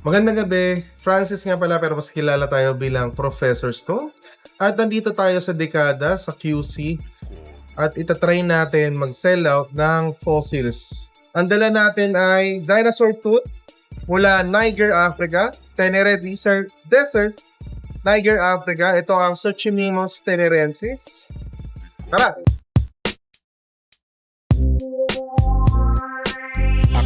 Magandang gabi. Francis nga pala pero mas kilala tayo bilang Professor Sto. At nandito tayo sa dekada sa QC at itatry natin mag-sell out ng fossils. Ang dala natin ay dinosaur tooth mula Niger, Africa, Tenere Desert, Niger, Africa. Ito ang Suchomimus tenerensis. Tara!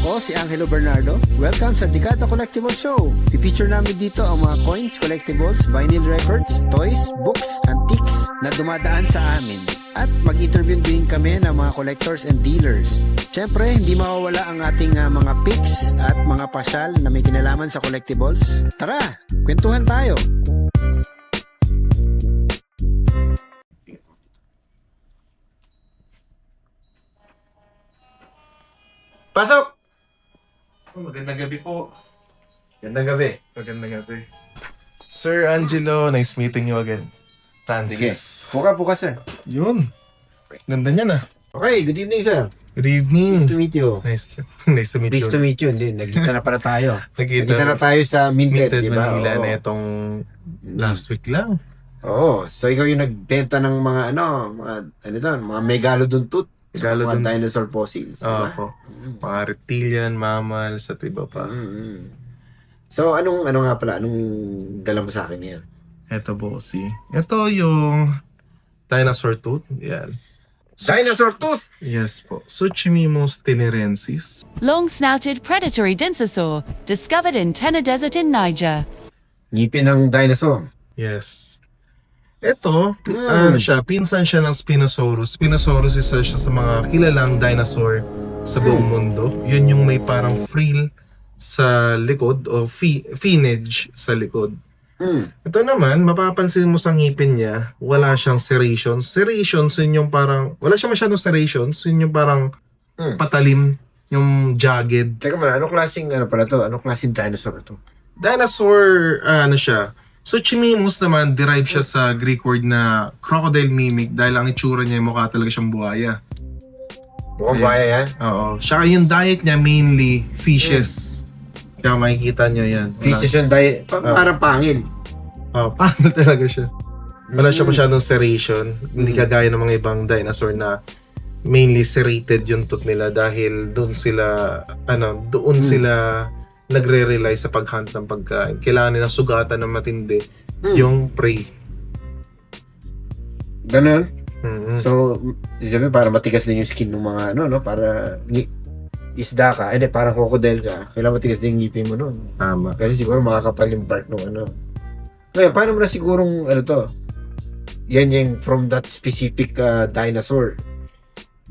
Ako si Angelo Bernardo. Welcome sa Dekada Collectible Show. I-feature namin dito ang mga coins, collectibles, vinyl records, toys, books, antiques na dumadaan sa amin. At mag-interview din kami ng mga collectors and dealers. Siyempre, hindi mawawala ang ating mga picks at mga pasyal na may kinalaman sa collectibles. Tara, kwentuhan tayo! Pasok! Magandang gabi po. Gandang gabi. Magandang gabi. Sir Angelo, nice meeting you again. Sige. Francis. Puka, sir. Yun. Ganda niya na. Okay, good evening, sir. Good evening. Nice to meet you. Nice to meet you. Nice to meet you. Hindi, nagkita na pala tayo. Nagkita Nagkita na tayo sa Minted, Minted di ba? Manila Oo. na itong last week lang. Oo. So, ikaw yung nagbenta ng mga mga megalodon tooth. Megalodon. Mga dinosaur fossils. Di ba? Opo. Mga reptilian, mammals, at iba pa. So, anong nga pala? Anong dala mo sa akin yan? Ito bossy. Ito yung dinosaur tooth. Yan. Dinosaur tooth! Yes po. Suchomimus tenerensis. Long-snouted predatory dinosaur, discovered in Tena Desert in Niger. Ngipin ng dinosaur. Yes. Ito, ano siya, pinsan siya ng Spinosaurus. Spinosaurus isa siya sa mga kilalang dinosaur sa buong mundo. Yun yung may parang frill sa likod o finnage sa likod. Ito naman, mapapansin mo sa ngipin niya, wala siyang serrations. Serrations, yun yung parang, wala siya masyadong serrations, yun yung parang patalim, yung jagged. Teka muna, anong klaseng dinosaur to? Dinosaur, ano siya, Suchomimus naman, derive siya sa Greek word na crocodile mimic dahil ang itsura niya, mukha talaga siyang buhaya. Mukhang buhaya yan? Oo. Siya yung diet niya mainly fishes. Kaya makikita niyo yan. Fishes yung diet. Parang pangil. Paano talaga siya? Wala siya masyadong serration. Hindi kagaya ng mga ibang dinosaur na mainly serrated yung tooth nila dahil doon sila nagre-rely sa paghunt ng pagkain. Kailangan nilang sugatan ng matindi yung prey. Ganun? So, So, sabi para matigas din yung skin ng mga para isda ka, parang crocodile ka, kailangan matigas din yung ngipin mo nun. tama. Kasi siguro makakapal yung part ng Ngayon, paano mo na sigurong yan yung from that specific dinosaur?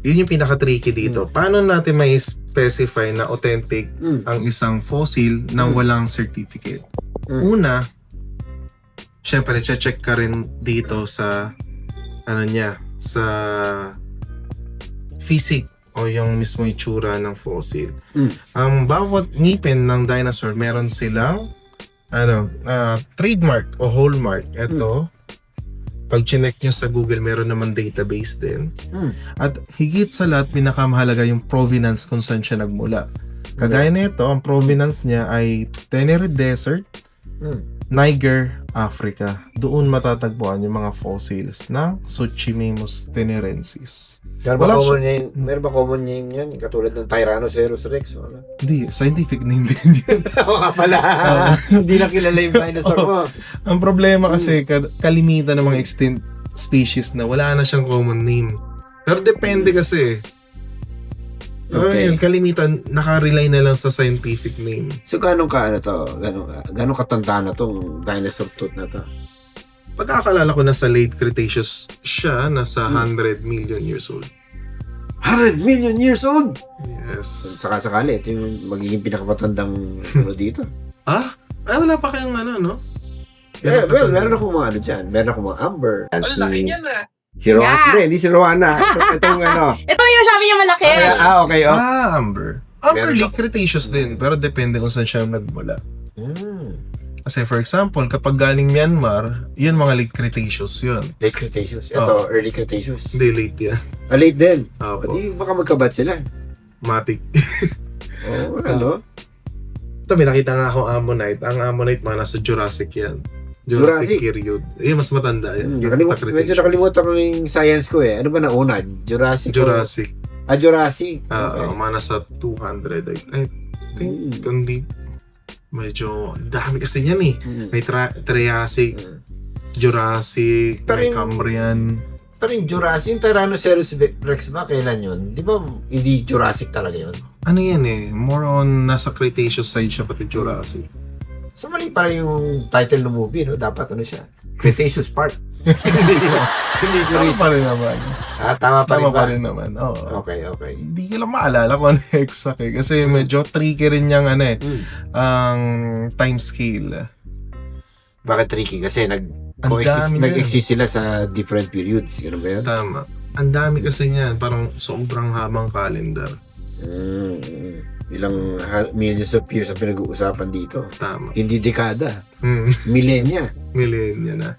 Yun yung pinaka-tricky dito. Paano natin may specify na authentic ang isang fossil na walang certificate? Una, syempre, check ka rin dito sa sa physics o yung mismo itsura ng fossil. Ang bawat ngipin ng dinosaur, meron silang trademark o hallmark. Ito, pag chinek nyo sa Google, meron naman database din. At higit sa lahat, pinakamahalaga yung provenance kung saan siya nagmula. Kagaya nito, ang provenance niya ay Tenere Desert, Niger, Africa. Doon matatagpuan yung mga fossils ng Suchomimus tenerensis. Meron ba common name yan? Katulad ng Tyrannosaurus Rex? Hindi, scientific name din yan. Oo nga pala. Hindi na kilala yung dinosaur mo. Ang problema kasi, kalimitan ng mga extinct species na wala na siyang common name. Pero depende kasi. Pero yun, kalimitan, nakarely na lang sa scientific name. So, gano'ng katanda na tong dinosaur tooth na to? Pagkakalala ko nasa late Cretaceous siya, nasa 100 million years old. 100 million years old! Yes. Saka-sakali, ito yung magiging pinakamatandang dito. Ay, wala pa kayong no? Meron akong mga dyan. Meron akong mga Amber. laki niyan Si Rowana. Hindi si Rowana. Itong Ito yung sabi niya malaki. Okay. Amber. Amber late Cretaceous din, pero depende kung saan siya nagmula. Kasi for example, kapag galing Myanmar, yun mga late Cretaceous yun. Late Cretaceous. Ito, early Cretaceous. Hindi late yan. Late din. Opo. Pati baka magkabat sila. Matic. Oo, Ito, may nakita nga ako Ammonite. Ang Ammonite, mga nasa Jurassic yan. Jurassic? period. Mas matanda yan. Sa Medyo Cretaceous. nakalimutan ko na yung science ko eh. Ano ba nauna? Jurassic? Jurassic. Jurassic. Okay. Mga nasa 200. I think, kundi medyo dami kasi yan eh. May Triassic, Jurassic, Pero may yung- Cambrian. Pero yung Jurassic, yung Tyrannosaurus Rex ba? Kailan yun? Di ba hindi Jurassic talaga yun? Ano yan eh? More on nasa Cretaceous side siya pati Jurassic. So mali pa rin yung title ng movie, no? Dapat ano siya? Cretaceous Park. Hindi Tama Jurassic. pa rin naman. Tama pa rin Tama ba? pa rin naman. Oo. Okay, okay. Hindi ko lang maalala kung ano yung exact eh. Kasi medyo tricky rin yung ano eh. Ang time scale. Bakit tricky? Kasi Ang dami na nag-exist sila sa different periods. Ganun ba yun? Tama. Ang dami kasi niyan. Parang sobrang habang calendar. Ilang millions of years ang pinag-uusapan dito. Tama. Hindi dekada. Hmm. Millennia. Millennia na.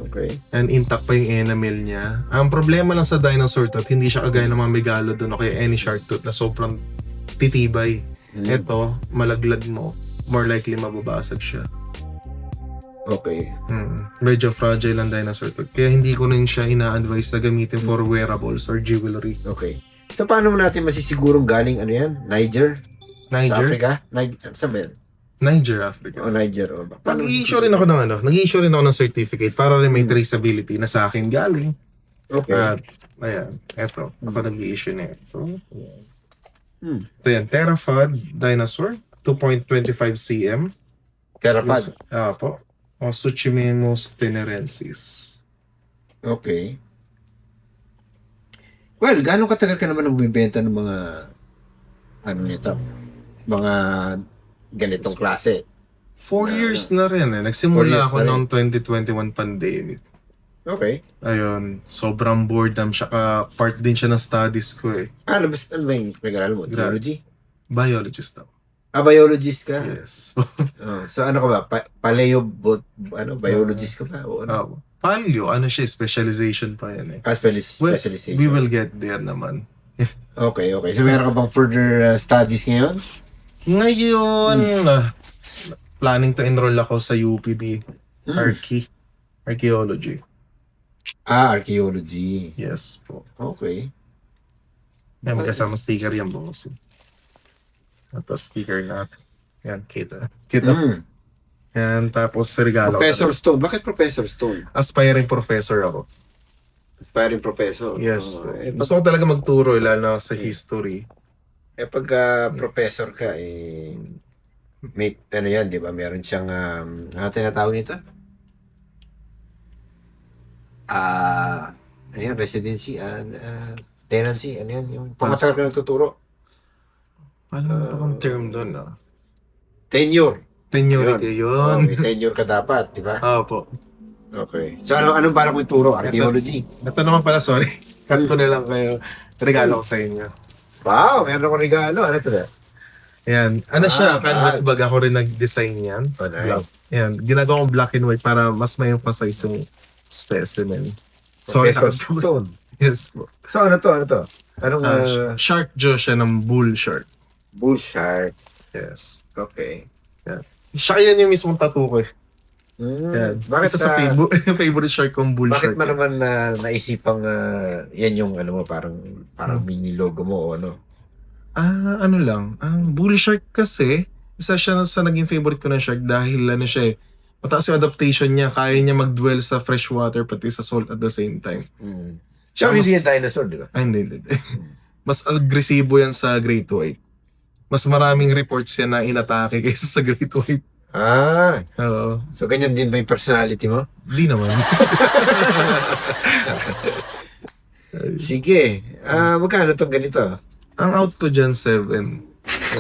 Okay. And intact pa yung enamel niya. Ang problema lang sa dinosaur tooth, hindi siya kagaya ng mga megalodon o kaya any shark tooth na sobrang titibay. Ito, malaglag mo, more likely mababasag siya. Okay. Medyo fragile ang dinosaur tooth. Kaya hindi ko rin siya ina-advise na gamitin for wearables or jewelry. Okay. So, paano mo natin masisigurong galing ano yan? Niger? Sa Niger? Africa? Saan ba yan? Niger, Africa. O Niger. O ba? Nag-i-issue rin ako ng nag-i-issue rin ako ng certificate para rin may traceability na sa akin galing. Okay. At, ayan, eto, ako nag-i-issue na ito. Hmm. Ito yan, Theropod Dinosaur, 2.25 cm. Terapad. Po. O Suchimemus tenerensis. Okay. Well, gano'ng katagal ka naman nagbibenta ng mga ano nito? Mga ganitong klase? 4 years na rin eh. 4 Nagsimula years ako na rin. noong 2021 pandemic. Okay. Ayun, sobrang boredom. Saka part din siya ng studies ko eh. Ano ba yung pinag-aaral mo? Geology? Biologist ako. Biologist ka? Yes. So ano ka ba? Biologist ka ba? O ano? Paleo, ano siya, specialization pa yan eh. Well, Specialization. we will get there naman. Okay. So meron ka bang further studies ngayon? Ngayon, planning to enroll ako sa UPD. Archaeology. Archaeology. Yes po. Okay. Yan, may kasama sticker yan, boss. Ito, sticker natin. Yan, kita. Yan, tapos regalo. Professor Stone. Bakit Professor Stone? Aspiring professor ako. Aspiring professor. Yes. Pag, Gusto ko talaga magturo, lalo na sa history. professor ka, may, ano yan, di ba? Meron siyang, ano tinatawag nito? Ano yan? Residency, tenancy, ano yan? Yung pamatagal ka nagtuturo. Ano ba kung term doon, ah? Tenure. Seniority, yun. May tenure ka dapat, di ba? Opo. Okay. So, anong balak mo ituro? Archaeology. Ito naman pala, sorry. Cut ko na lang kayo. Regalo ko sa inyo. Wow, meron akong regalo. Ano ito na? Ayan. Ano siya? Canvas bag. Ako rin nag-design yan. Oh, nice. Ayan. Ginagawa kong black and white para mas may emphasize yung specimen. Sorry. Professor Stone. Yes po. So, ano to? Anong Shark jaw siya ng bull shark. bull shark? Yes. Okay. Siya yan yung mismong tattoo ko eh. Yan. Bakit Isa sa favorite shark kong bull bakit shark. mo naman naisipang yan yung ano mo parang mini logo mo o ano? Ano lang. Ang bull shark kasi, isa siya sa naging favorite ko na shark dahil ano siya eh, mataas yung adaptation niya. Kaya niya mag-dwell sa fresh water pati sa salt at the same time. Siya Mas- hindi yung dinosaur, di ba? Hindi. Mas agresibo yan sa Great White. Mas maraming reports yan na inatake kaysa sa Great White. Oo. So ganyan din ba yung personality mo? Di naman. Sige. Magkano tong ganito? Ang out ko dyan, 7.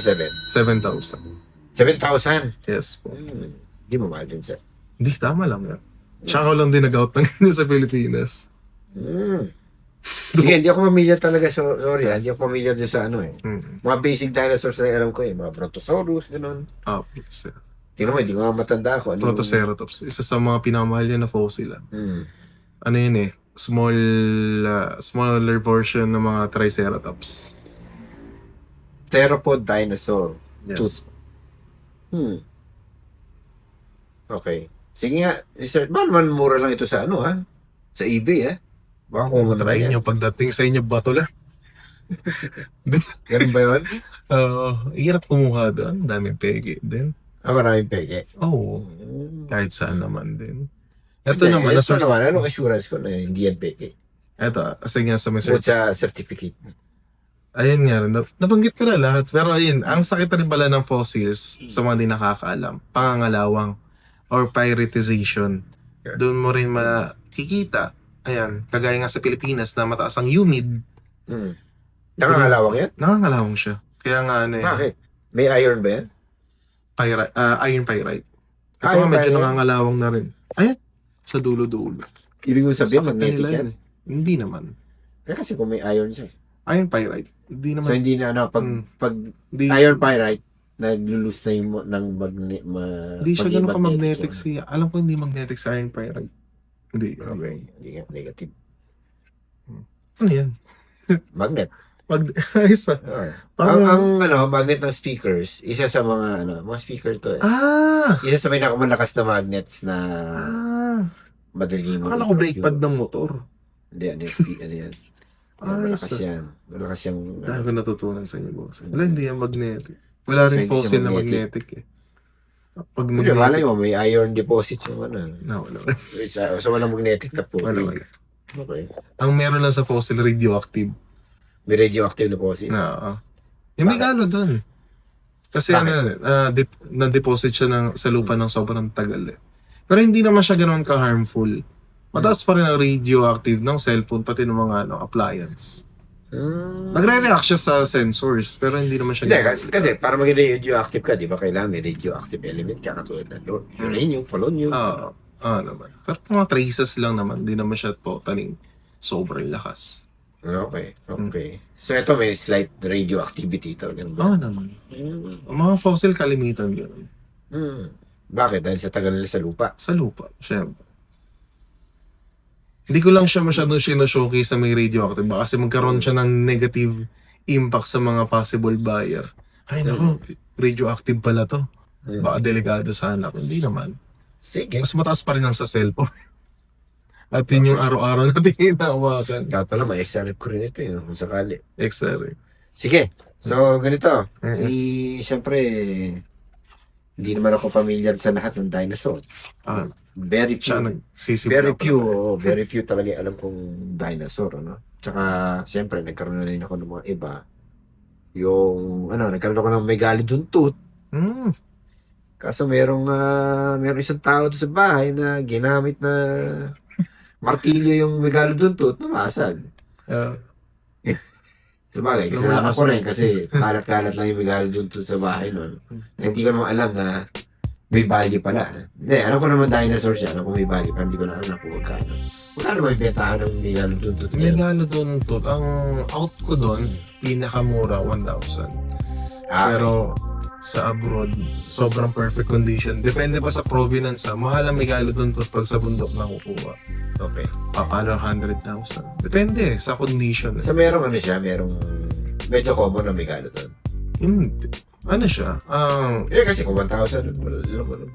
7,000. 7,000. Yes po. Hindi mo mahal din, sir. Hindi, tama lang yan. Tsaka ko lang din nag-out ng ganyan sa Pilipinas. Sige, hindi ako familiar talaga. Sorry, hindi ako familiar din sa ano eh. Mga basic dinosaurs na alam ko eh. Mga Brontosaurus, gano'n. Please. Tingnan mo, hindi ko nga matanda ako. Protoceratops. Isa sa mga pinamahal yan na fossil. Ano yun eh? Smaller version ng mga Triceratops. Theropod dinosaur. Yes. Okay. Sige nga, ba naman mura lang ito sa ano, ha? Sa eBay, ha? Baka kung mo Try nyo pagdating sa inyo, bato lang. Ganun ba yun? Hirap kumuha doon. Daming pegi din. Maraming peke. Oo. Kahit saan naman din. Ito Hindi, naman, ito naman, anong assurance ko na hindi yan peke? Ito, kasi nga sa may Bukod sa certificate. Ayun nga, nabanggit ko na lahat. Pero ayun, ang sakit na rin pala ng fossils sa mga di nakakaalam, pangangalawang or privatization. Doon mo rin makikita, ayan, kagaya nga sa Pilipinas na mataas ang humid, Nakangalawang yan? nangangalawang siya. Kaya nga ano eh, Bakit? May iron ba yan? iron pyrite. Ito Iron nga medyo pyrite? nangangalawang na rin. Ayan, sa dulo-dulo. Ibig mo sabihin, Sakit na magnetic nila yan? yun eh. Hindi naman. Kasi kung may iron siya. Iron pyrite. Hindi naman. So hindi na ano, pag Di, iron pyrite, naglulus na yung ng Hindi siya ganun ka-magnetic siya. Alam ko hindi magnetic sa iron pyrite. Hindi. Okay. Hindi nga, negative. Ano yan? Magnet. Ayos ah. Ang ano, magnet ng speakers, isa sa mga mga speaker to eh. Isa sa may nakamalakas na magnets na madali mo. Akala ko brake pad ng motor. Hindi, ano yan. Malakas yan. Malakas yung... Dahil ko natutunan sa inyo, boss. Wala, hindi yan magnetic. Wala rin So, hindi siya fossil na magnetic. magnetic eh. Pag Hindi, malay magnetic, mo, may iron deposit yung ano. wala. So, walang magnetic na po. Wala. Okay. Ang meron lang sa fossil, radioactive. May radioactive deposit. Yung may galo dun. Kasi na-deposit siya sa lupa ng sobrang tagal eh. Pero hindi naman siya ganoon ka-harmful. Mataas pa rin ang radioactive ng cellphone, pati ng mga appliance. Nagre-react siya sa sensors, pero hindi naman siya Hindi, kasi para maging radioactive ka, di ba kailangan may radioactive element ka katulad ng uranium, polonium. Naman. Pero mga traces lang naman, hindi naman siya totally sobrang lakas. Okay. So ito may slight radioactivity talaga. Naman. Ang mga fossil kalimitan gano'n. Bakit? Dahil sa tagal nila sa lupa. Sa lupa, syempre. Hindi ko lang siya masyadong showcase sa may radioactive ba kasi magkaroon siya ng negative impact sa mga possible buyer. Ay nako, radioactive pala to. Baka delikado sa anak. Hindi naman. Sige. Mas mataas pa rin ang sa cellphone. At yun yung araw-araw natin hinahawakan. Kaya pala, may XRF ko rin ito kung sakali. XR. Sige. So, ganito. Mhm. Siyempre, hindi naman ako familiar sa lahat ng dinosaur. Very Siya few. nagsisimula Very few talaga alam kong dinosaur, ano? Tsaka, siyempre, nagkaroon na rin ako ng mga iba. Nagkaroon ako ng megalodon tooth. Kaso merong isang tao doon sa bahay na ginamit na martilyo yung megalodon tooth, namasag. Sabagay, kasalanan ko rin kasi kalat-kalat lang yung megalodon tooth sa bahay noon. Hindi ko naman alam na may value pala. Hindi, alam ko naman dinosaur siya, alam ko may value pa, hindi ko na alam kung magkano. Magkano ba yung bentahan ng megalodon tooth? Megalodon tooth. Ang out ko doon, pinakamura, 1,000. Pero sa abroad, sobrang perfect condition. Depende pa sa provenance. Mahal ang megalodon tooth pag sa bundok na kukuha. Okay. Paano 100,000? Depende sa condition. So merong medyo common na megalodon. Hindi. Ano siya? Kasi kung 1,000,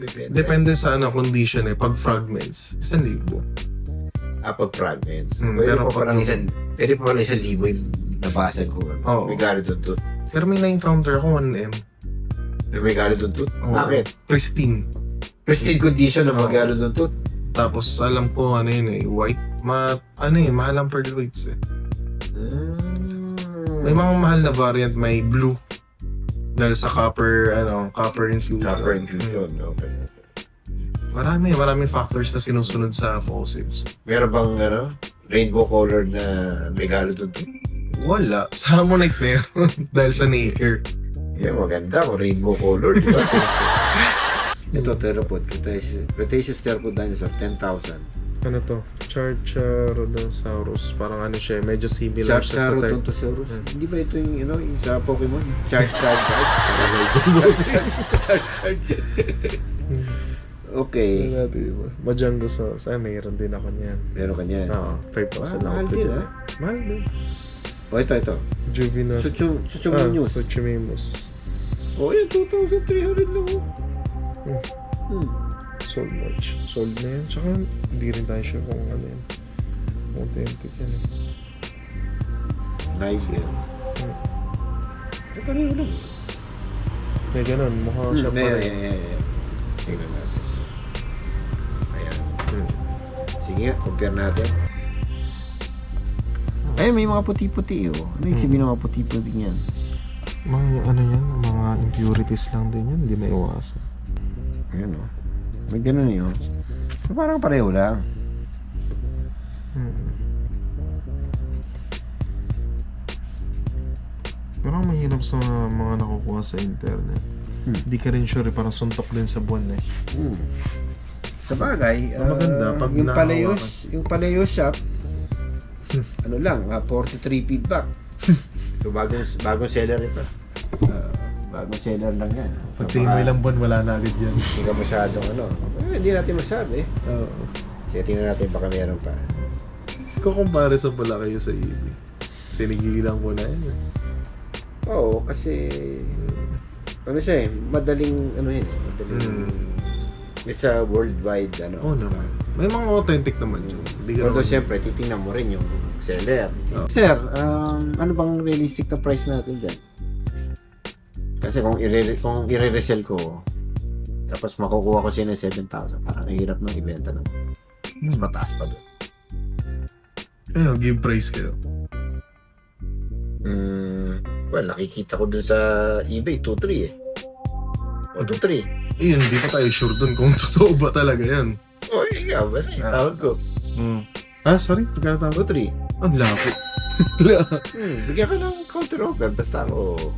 depende. Depende sa condition eh. Pag fragments, 1,000. Pag fragments. Pero Pwede pa pala 1,000 yung nabasag ko. Megalodon tooth. Pero may na-encounter ako 1M. May megalodon tooth? Bakit? Pristine. Pristine condition ng megalodon tooth? Tapos alam ko white. Mahal ang pearl whites eh. May mga mahal na variant, may blue. Dahil sa copper infusion. Copper infusion, okay. Maraming factors na sinusunod sa fossils. Meron bang rainbow colored na megalodon tooth? Wala. Sa Ammonite meron. Dahil sa nature. Maganda kung rainbow colored, di ba? Ito, theropod. Cretaceous theropod dinosaur, 10,000. Ano to? Charcharodontosaurus. Parang siya, medyo similar siya sa type. Charcharodontosaurus? Hindi ba ito yung sa Pokemon? Okay. Majangosaurus. Mayroon din ako niyan. Meron ka niyan. 5,000 mahal din, Mahal din. Ito. Juvenus. Suchomimus. Suchomimus. Yan, 2,300 lang. Sold watch. Sold na yan. Tsaka hindi rin tayo sure kung ano yan. Authentic yan eh. Nice yan. Pareho lang. May ganun. Mukha siya pa rin. Tingnan natin. Ayan. Sige nga, compare natin. Ay, may mga puti-puti oh. Ano yung sabihin ng mga puti-puti niyan? Mga ano yan, mga impurities lang din yan. Hindi may iwasan. Ayan oh. May ganun yun. Parang pareho lang. Pero ang mahirap sa mga nakukuha sa internet. Hindi ka rin sure, parang suntok din sa buwan eh. Sa bagay, maganda, pag yung Paleo shop, ano lang, 43 feedback. So bagong seller ito. Bagong seller lang yan. Pag tingin mo ilang buwan, wala na agad yan. Hindi ka masyadong hindi natin masabi. Oo. Sige, tingnan natin baka meron pa. Kukumpare pala kayo sa eBay. Tinigilan ko na yan eh. Oo, kasi ano siya madaling it's a worldwide Oo naman. May mga authentic naman yun. Hindi ka Although naman. siyempre, titingnan mo rin yung seller. Oh. Sir, ano bang realistic na price natin dyan? Kasi kung i-resell ko, tapos makukuha ko siya ng 7,000, parang hirap nang ibenta na. Mas mataas pa doon. Give price kayo. Well, nakikita ko dun sa eBay, 2,300 eh. O, 2,300. Hindi pa tayo sure dun kung totoo ba talaga yan. O, ikaw, basta yung tawag ko. Sorry, pagkano tawag? 2,300. Ang lapit. Bigyan ka ng counter offer, basta ako.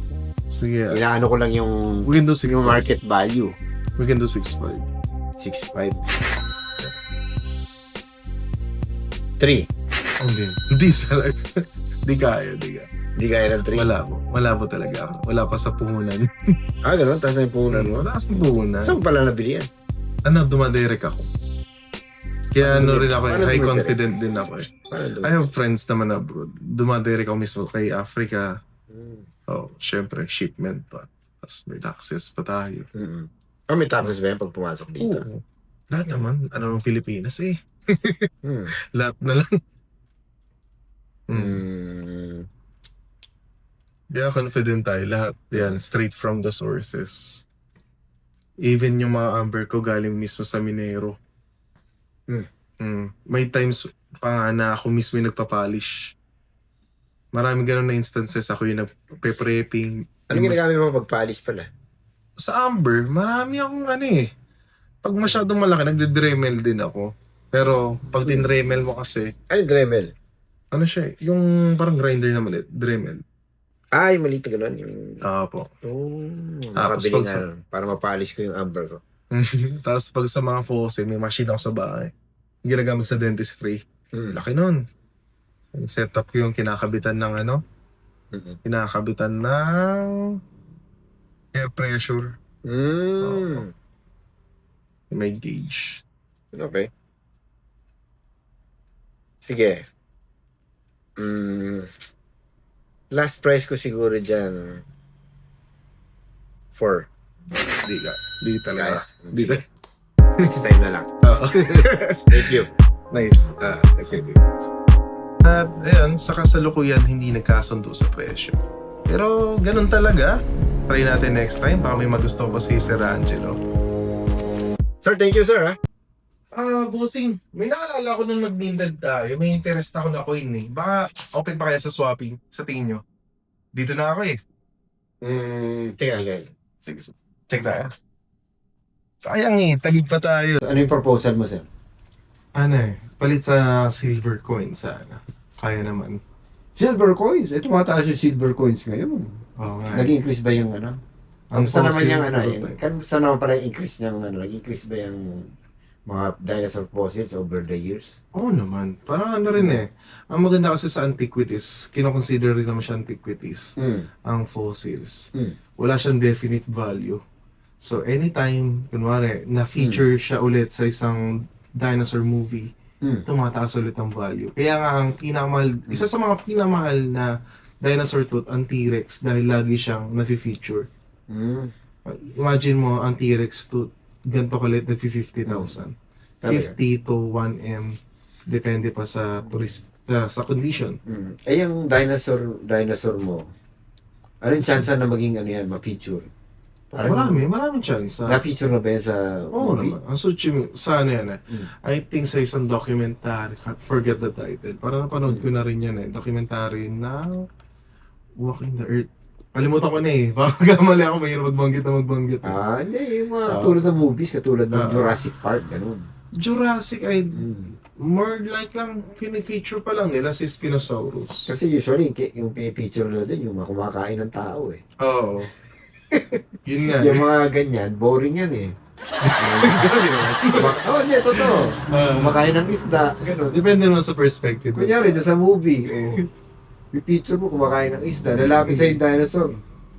Sige. Inaano ko lang yung We can do 6.5. market value. We can do 6.5. 6,500. 3. Hindi talaga. Di kaya. Hindi kaya ng 3. Wala po talaga. Wala pa sa puhunan. Ganun? Taas na yung puhunan mo? Wala sa puhunan. Saan pala nabili yan? Dumadirect ako. Kaya rin ako Paano high dumadirect? confident din ako eh. I have friends naman abroad. Dumadirect ako mismo kay Africa. Syempre, shipment pa. Tapos may taxes pa tayo. May taxes ba yan pag pumasok dito? Oo. Lahat naman. Ano ng Pilipinas eh. Lahat na lang. Kaya confident tayo. Lahat yan. Straight from the sources. Even yung mga amber ko galing mismo sa Minero. May times pa nga na ako mismo yung nagpapolish. Maraming ganun na instances. Ako yung nagpe-prepping. Anong ginagamit mo pag-polish pala? Sa amber, marami akong pag masyadong malaki, nagde-dremel din ako. Pero pag din-dremel mo kasi, Ano yung Dremel? ano siya yung parang grinder na maliit, Dremel. Yung maliit na gano'n. Yung... Po. Nakabili pag nga nun, para ma-polish ko yung amber ko. Tapos pag sa mga faucet, may machine ako sa bahay. Ginagamit sa dentistry. Laki nun. Set up ko yung kinakabitan ng kinakabitan ng air pressure. May gauge. Okay. Sige. Last price ko siguro dyan 4. Di talaga. Kaya. Di Sige. Next time na lang. Thank you. Nice. Sige. At ayun, sa kasalukuyan hindi nagkasundo sa presyo. Pero ganun talaga. Try natin next time. Baka may magusto pa si Sir Angelo. Sir, thank you, sir. Bossing, may naalala ko nung nag-mindag tayo. May interest ako na coin eh. Baka open pa kaya sa swapping sa tingin nyo? Dito na ako eh. Tingnan. Sige, check tayo. Sayang eh, tagig pa tayo. Ano yung proposal mo, sir? Palit sa silver coin sana. Kaya naman. Silver coins. Tumataas yung silver coins ngayon. Oo nga. Nag-increase ba yung Ang Kamusta naman fossil yung prototype. kamusta naman pala yung increase niyang nag-increase ba yung mga dinosaur fossils over the years? Oo naman. Parang rin eh. Ang maganda kasi sa antiquities, kinoconsider rin naman siya antiquities. Ang fossils. Wala siyang definite value. So anytime, kunwari, na-feature siya ulit sa isang dinosaur movie, tumataas ulit ang value. Kaya nga ang pinakamahal, isa sa mga pinamahal na dinosaur tooth, ang T-Rex, dahil lagi siyang na-feature. Imagine mo, ang T-Rex tooth, ganito kalit na 50,000. 50 to 1M. Depende pa sa sa condition. Eh, yung dinosaur mo, anong chance na maging ano yan, ma-feature? Maraming chance. Na-feature na ba yan sa Oo movie? naman. Ang sa ano yan I think sa isang documentary, forget the title. Parang napanood ko na rin yan documentary na Walking the Earth. Kalimutan ko na Baka mali ako, mahirap magbanggit. Hindi. Yung mga katulad ng movies, katulad ng Jurassic Park, ganun. Jurassic ay more like lang pinifeature pa lang nila si Spinosaurus. Kasi usually, yung pinipicture nila din, yung mga kumakain ng tao Oo. Yun nga. Yung mga ganyan, boring yan hindi, totoo. Kumakain ng isda, ganun. Depende naman sa perspective. Kunyari, doon sa movie, pipicture mo, kumakain ng isda, lalapit sa yung dinosaur.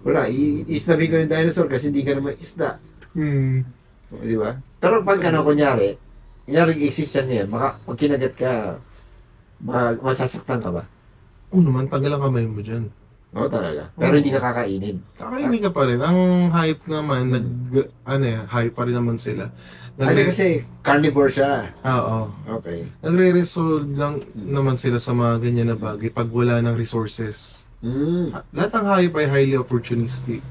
Wala, isnabi ko yung dinosaur kasi hindi ka naman isda. Di ba? Pero pag kunyari exist yan pag kinagat ka, masasaktan ka ba? Oo naman, tanggal ang kamay mo dyan. Oo talaga. Pero hindi ka kakainin. Kakainin ka pa rin. Ang hype naman, hype pa rin naman sila. Kasi carnivore siya. Oo. Okay. Nagre-resolve lang naman sila sa mga ganyan na bagay pag wala ng resources. Lahat ng hype ay highly opportunistic.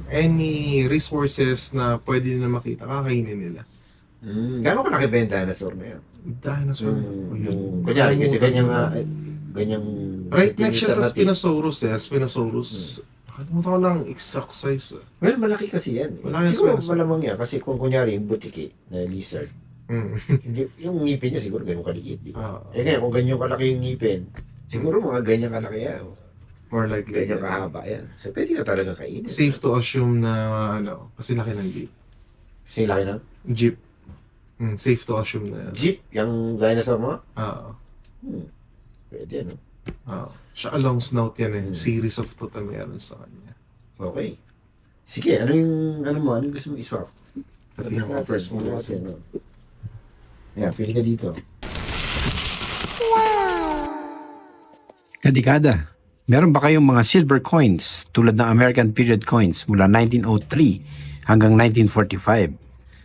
Any resources na pwede nila makita, kakainin nila. Gano'n kalaki ba yung dinosaur na yan? Dinosaur. Kunyari kasi ganyang Right next siya sa Spinosaurus Spinosaurus. Nakalimutan ko lang exact size. Well, malaki kasi yan. Malaki Siguro Spinosaurus. malamang yan. Kasi kung kunyari yung butiki na lizard, yung ngipin niya siguro ganun kaliit. Kaya kung ganyan kalaki yung ngipin, siguro mga ganyan kalaki yan. More likely. Ganyan kahaba yan. So pwede ka talaga kainin. Safe to assume na kasi laki ng jeep. Kasi laki ng Jeep. Safe to assume na yan. jeep, yung dinosaur mo? Pwede, no? Siya long snout yan Series of toto meron sa kanya. Okay. Sige, anong gusto mo iswap? Pati yung offers mo kasi. Yeah, pili ka dito. Kadikada, meron ba kayong mga silver coins tulad ng American period coins mula 1903 hanggang 1945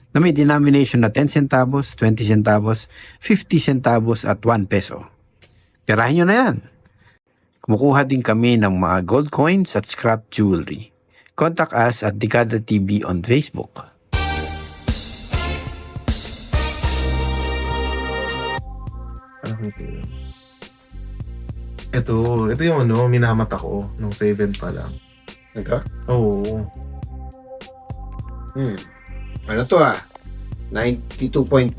na may denomination na 10 centavos, 20 centavos, 50 centavos at 1 peso? Tirahin nyo na yan. Kumukuha din kami ng mga gold coins at scrap jewelry. Contact us at Dekada TV on Facebook. Ito yung minamat ako nung 7 pa lang. Ito? Oo. Ano to 92.5%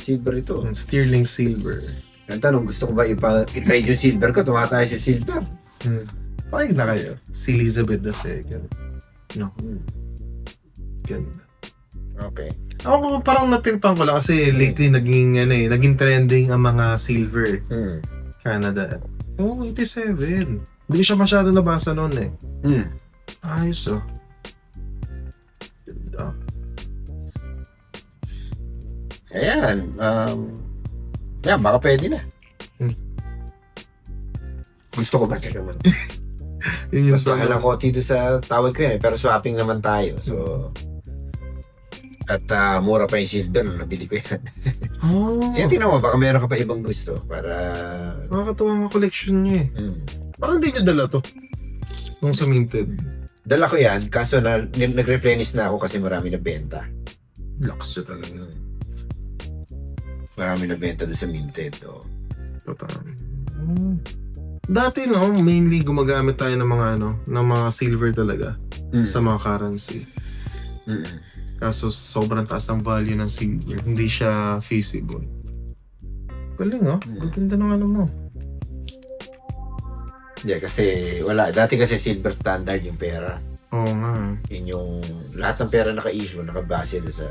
silver ito. Sterling silver. Ang tanong, gusto ko ba i-trade yung silver ko? Tumatayo sa silver. Pakik na kayo. Si Elizabeth II. No. Ganda. Okay. Ako parang natirpan ko lang kasi lately naging trending ang mga silver. Canada. 87. Hindi ko siya masyado nabasa noon Ayos Ganda. Ayan. Yan, baka pwede na. Gusto ko ba? Teka man. Yun yung Mas mahal ako dito sa tawag ko yan pero swapping naman tayo. So, at mura pa yung silver, nabili ko yan. Sige, tingnan mo, baka meron ka pa ibang gusto para... Nakakatuwa ang collection niya Parang hindi niya dala to. Nung sa minted. Dala ko yan, kaso nag-replenish na ako kasi marami na benta. Lakas siya talaga. Marami na benta doon sa minted. Patang. Dati mainly gumagamit tayo ng mga ng mga silver talaga sa mga currency. Kaso sobrang taas ang value ng silver, hindi siya feasible. Galing ganda ng mo. Kasi wala. Dati kasi silver standard yung pera. Oo nga. Yun yung lahat ng pera naka-issue, nakabase doon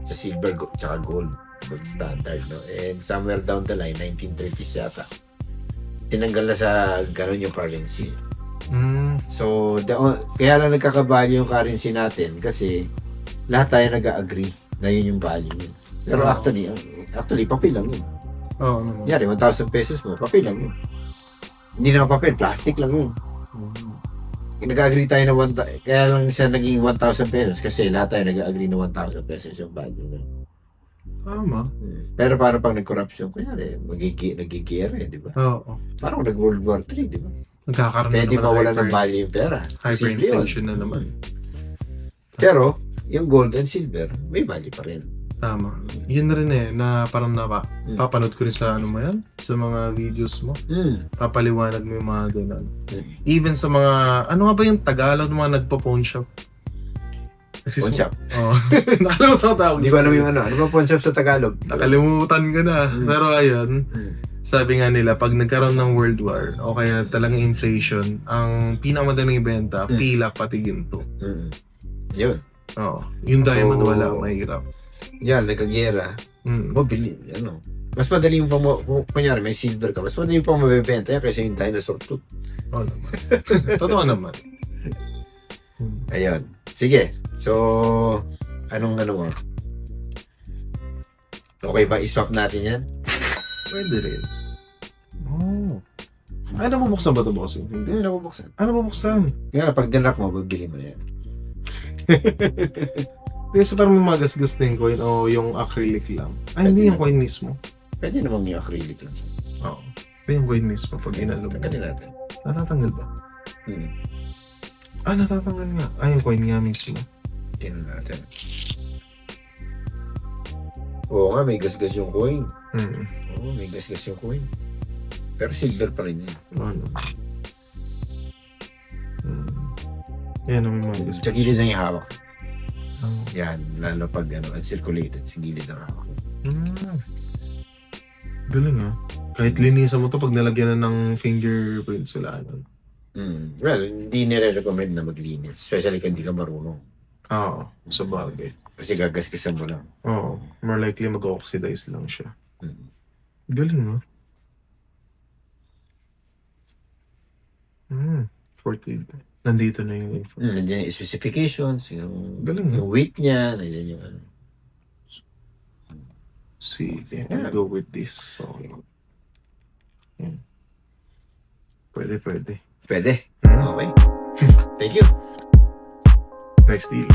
sa silver tsaka gold standard. And somewhere down the line, 1930s yata, tinanggal na sa ganun yung currency. So, kaya lang nagkakavalue yung currency natin kasi lahat tayo nag-agree na yun yung value. Pero actually, papel lang yun. Oo. Yari, 1,000 pesos mo, papel lang yun. Hindi naman papel, plastic lang yun. nag-agree tayo na kaya lang siya naging 1,000 pesos kasi lahat tayo nag-agree na 1,000 pesos yung value na. Tama. Pero paano pag nag-corruption, kunyari, nagigire, di ba? Oo. Parang nag-World War III, di ba? Nagkakaroon na Pwede naman mawala hyper- ng value yung pera. Simple yun. hyperinflation na naman. Pero, yung gold and silver, may value pa rin. Tama. Yun na rin na parang papanood ko rin sa ano mo yan, sa mga videos mo. Papaliwanag mo yung mga ganun. Even sa mga, ano nga ba yung Tagalog ng mga nagpo-pawn shop? Pawn shop. Oo. Nakalimutan ko tawag. Hindi ko alam yung ano. Ano ba pawn shop sa Tagalog? Nakalimutan ko na. Pero ayun, sabi nga nila, pag nagkaroon ng World War, o kaya talagang inflation, ang pinakamadaling ibenta, pilak pati ginto. Yun. Oo. Yung diamond Oo. wala, mahirap. Yan, nagkagera. Mm. Mabili, ano. Mas madali yung kunyari may silver ka, mas madali yung pang mabibenta yan kaysa yung dinosaur tooth. Oo naman. Totoo naman. Ayun. Sige. So, anong ano mo? Okay ba i-swap natin yan? Pwede rin. Oh. Ay, nabubuksan ba ito, bossing? Hindi. Hindi, nabubuksan. Ano bubuksan? Kaya pag dinrap mo, bibili mo na yan. Kasi parang may mga gasgas na yung coin o yung acrylic lang. Ay, hindi yung coin mismo. Pwede naman yung acrylic lang. Oo. May yung coin mismo pag inalog mo. Tanggalin natin. Natatanggal ba? Hmm. Ah, natatanggal nga. Ay, yung coin nga mismo. Tingnan natin. Oo nga, may gasgas yung coin. Hmm. Oo, may gasgas yung coin. Pero silver pa rin yun. Ano? Yan ang may mga gasgas. Sa gilid na yung hawak. Oh. Yan, lalo pag uncirculated, sa gilid ng hawak. Galing ah. Kahit linisan mo to pag nalagyan na ng fingerprints, wala na. Well, hindi nire-recommend na maglinis. Especially kung hindi ka marunong. Oo, sa bagay. Kasi gagasgasan mo lang. Oo, more likely mag-oxidize lang siya. Mm. Galing ah. 40. Nandito na yung info. Nandiyan yung specifications, Galing, yung weight niya, nandiyan yung ano. Sige, I'll go with this. So, yan. Pwede. Pwede. Hmm. Okay. Thank you. Nice deal.